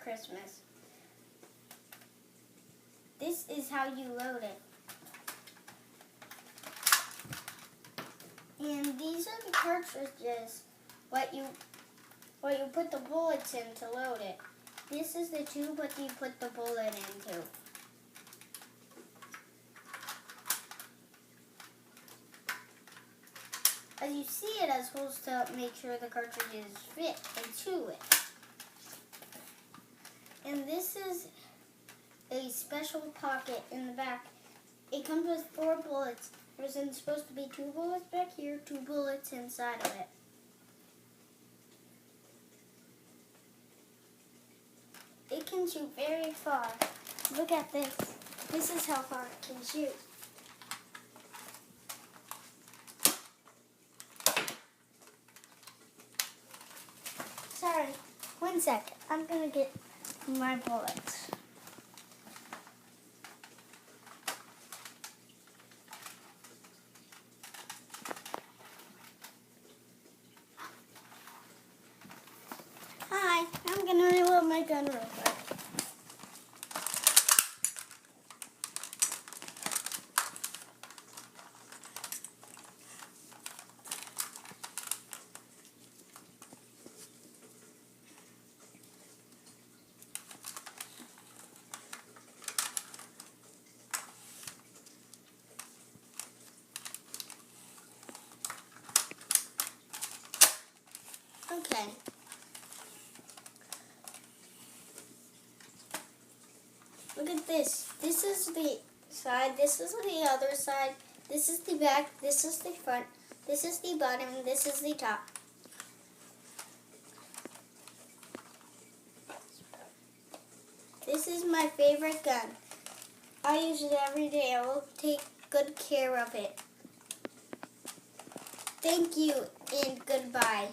Christmas. This is how you load it. And these are the cartridges, what you put the bullets in to load it. This is the tube what you put the bullet into. As you see, it has holes to make sure the cartridges fit into it. And this is a special pocket in the back. It comes with 4 bullets. There's supposed to be 2 bullets back here, 2 bullets inside of it. It can shoot very far. Look at this. This is how far it can shoot. Sorry, 1 second. I'm gonna get my bullets. Hi, I'm gonna reload my gun real quick. Okay. Look at this. This is the side. This is the other side. This is the back. This is the front. This is the bottom. This is the top. This is my favorite gun. I use it every day. I will take good care of it. Thank you and goodbye.